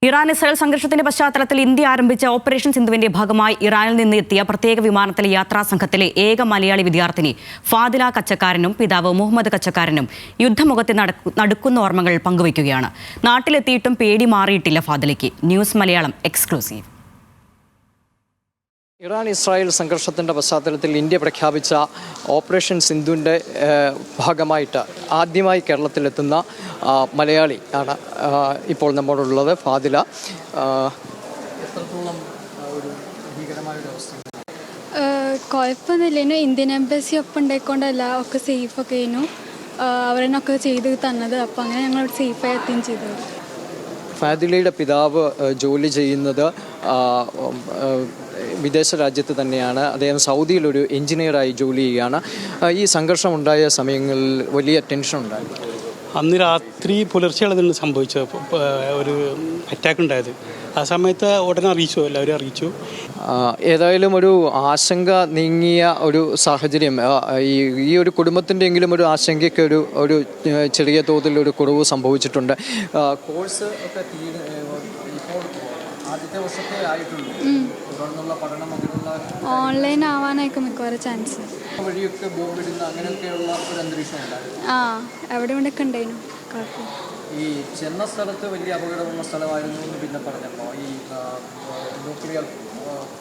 Iran Israel സംഘർഷത്തിന്റെ പശ്ചാത്തലത്തിൽ India ആരംഭിച്ച ഓപ്പറേഷൻ സിന്ധുവിന്റെ ഭാഗമായി ഇറാനിൽ നിന്ന് എത്തിയ പ്രത്യേക വിമാനത്തിലെ യാത്രാ സംഘത്തിലെ ഏക മലയാളി വിദ്യാർത്ഥിനി ഫാദില കച്ചക്കാരനും പിതാവ് മുഹമ്മദ് കച്ചക്കാരനും യുദ്ധമുഖത്തെ നടുക്കുന്ന ഓർമ്മകൾ പങ്കുവയ്ക്കുകയാണ്. നാട്ടിലെത്തിയിട്ടും പേടി മാറിയിട്ടില്ല ഫാദിലയ്ക്ക്. News Malayalam exclusive. Iran Israel സംഘർഷത്തിൻ്റെ പശ്ചാത്തലത്തിൽ ഇന്ത്യ പ്രഖ്യാപിച്ച ഓപ്പറേഷൻ സിന്ധുവിൻ്റെ ഭാഗമായിട്ട് ആദ്യമായി കേരളത്തിലെത്തുന്ന മലയാളി ആണ് ഇപ്പോൾ നമ്മോടുള്ളത്, ഫാദില. എത്രത്തോളം ഒരു ഭീകരമായൊരു അവസ്ഥ? കുഴപ്പമൊന്നുമില്ല. ഇന്ത്യൻ എംബസി ഒപ്പം ഉണ്ടായിക്കൊണ്ടല്ല ഒക്കെ സേഫൊക്കെ ആയിരുന്നു. അവരെന്നൊക്കെ ചെയ്ത് തന്നത്. അപ്പോൾ അങ്ങനെ ഞങ്ങൾ സേഫായി എത്തുകയും ചെയ്തത്. ഫാദിലയുടെ പിതാവ് ജോലി ചെയ്യുന്നത് വിദേശ രാജ്യത്ത് തന്നെയാണ്. അദ്ദേഹം സൗദിയിലൊരു എഞ്ചിനീയറായി ജോലി ചെയ്യുകയാണ്. ഈ സംഘർഷം ഉണ്ടായ സമയങ്ങളിൽ വലിയ ടെൻഷൻ ഉണ്ടായിരുന്നു. അന്ന് രാത്രി പുലർച്ചെയാണ് ഇതിന് സംഭവിച്ചത്, ഒരു അറ്റാക്ക് ഉണ്ടായത്. ആ സമയത്ത് ഉടനെ അറിയിച്ചു, എല്ലാവരും അറിയിച്ചു. ഏതായാലും ഒരു ആശങ്ക നീങ്ങിയ ഒരു സാഹചര്യം, ഈ ഒരു കുടുംബത്തിൻ്റെ എങ്കിലും ഒരു ആശങ്കയ്ക്ക് ഒരു ചെറിയ തോതിൽ ഒരു കുറവ് സംഭവിച്ചിട്ടുണ്ട്. കോഴ്സ് ഒക്കെ ഇപ്പോൾ ആദ്യത്തെ വർഷത്തെ ആയിട്ടുള്ളൂ. തുടർന്നുള്ള പഠനം ഓൺലൈൻ ആവാനായിരിക്കും മിക്കവാറും ചാൻസ്. വഴിയൊക്കെ ബോംബിടുന്ന അങ്ങനെയൊക്കെയുള്ള ഒരു അന്തരീക്ഷം ഉണ്ടായിരുന്നു. എവിടെ ഇവിടെയൊക്കെ ഉണ്ടായിരുന്നു. ഈ ചെന്ന സ്ഥലത്ത് വലിയ അപകടമുള്ള സ്ഥലമായിരുന്നു എന്ന് പിന്നെ പറഞ്ഞപ്പോൾ ഈ ന്യൂക്ലിയർ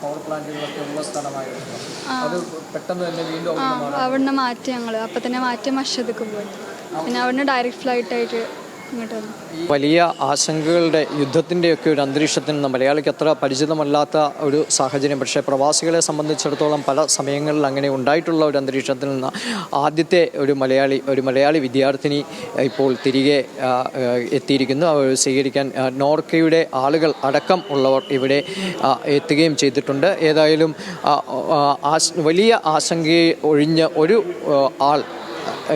പവർ പ്ലാന്റുകളൊക്കെ ഉള്ള സ്ഥലമായിരുന്നു. അത് പെട്ടെന്ന് തന്നെ വീണ്ടും അവിടുന്ന് മാറ്റി ഞങ്ങൾ അപ്പം തന്നെ മാറ്റി മഷദക്ക് പോയി. പിന്നെ അവിടുന്ന് ഡയറക്റ്റ് ഫ്ലൈറ്റായിട്ട് ഇങ്ങോട്ട് വന്നു. വലിയ ആശങ്കകളുടെ യുദ്ധത്തിൻ്റെയൊക്കെ ഒരു അന്തരീക്ഷത്തിൽ നിന്ന് മലയാളിക്ക് അത്ര പരിചിതമല്ലാത്ത ഒരു സാഹചര്യം. പക്ഷേ പ്രവാസികളെ സംബന്ധിച്ചിടത്തോളം പല സമയങ്ങളിൽ അങ്ങനെ ഉണ്ടായിട്ടുള്ള ഒരു അന്തരീക്ഷത്തിൽ നിന്ന് ആദ്യത്തെ ഒരു മലയാളി വിദ്യാർത്ഥിനി ഇപ്പോൾ തിരികെ എത്തിയിരിക്കുന്നു. അവർ സ്വീകരിക്കാൻ നോർക്കയുടെ ആളുകൾ അടക്കം ഉള്ളവർ ഇവിടെ എത്തുകയും ചെയ്തിട്ടുണ്ട്. ഏതായാലും വലിയ ആശങ്കയെ ഒഴിഞ്ഞ് ഒരു ആൾ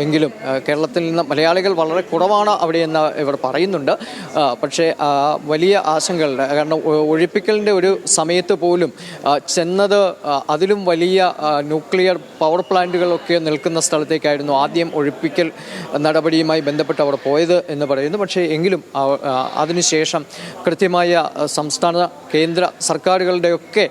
എങ്കിലും കേരളത്തിൽ നിന്ന് മലയാളികൾ വളരെ കുറവാണ് അവിടെയെന്ന് ഇവർ പറയുന്നുണ്ട്. പക്ഷേ വലിയ ആശങ്കകളുടെ കാരണം ഒഴിപ്പിക്കലിൻ്റെ ഒരു സമയത്ത് പോലും ചെന്നത് അതിലും വലിയ ന്യൂക്ലിയർ പവർ പ്ലാന്റുകളൊക്കെ നിൽക്കുന്ന സ്ഥലത്തേക്കായിരുന്നു ആദ്യം ഒഴിപ്പിക്കൽ നടപടിയുമായി ബന്ധപ്പെട്ട് അവർ പോയത് എന്ന് പറയുന്നു. പക്ഷേ എങ്കിലും അതിനുശേഷം കൃത്യമായ സംസ്ഥാന കേന്ദ്ര സർക്കാരുകളുടെയൊക്കെ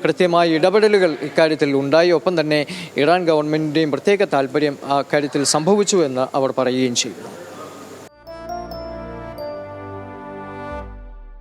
കൃത്യമായ ഇടപെടലുകൾ ഇക്കാര്യത്തിൽ ഉണ്ടായി. ഒപ്പം തന്നെ ഇറാൻ ഗവൺമെൻറ്റിൻ്റെയും പ്രത്യേക താല്പര്യം കാര്യത്തിൽ സംഭവിച്ചു എന്ന് അവർ പറയുകയും ചെയ്തു.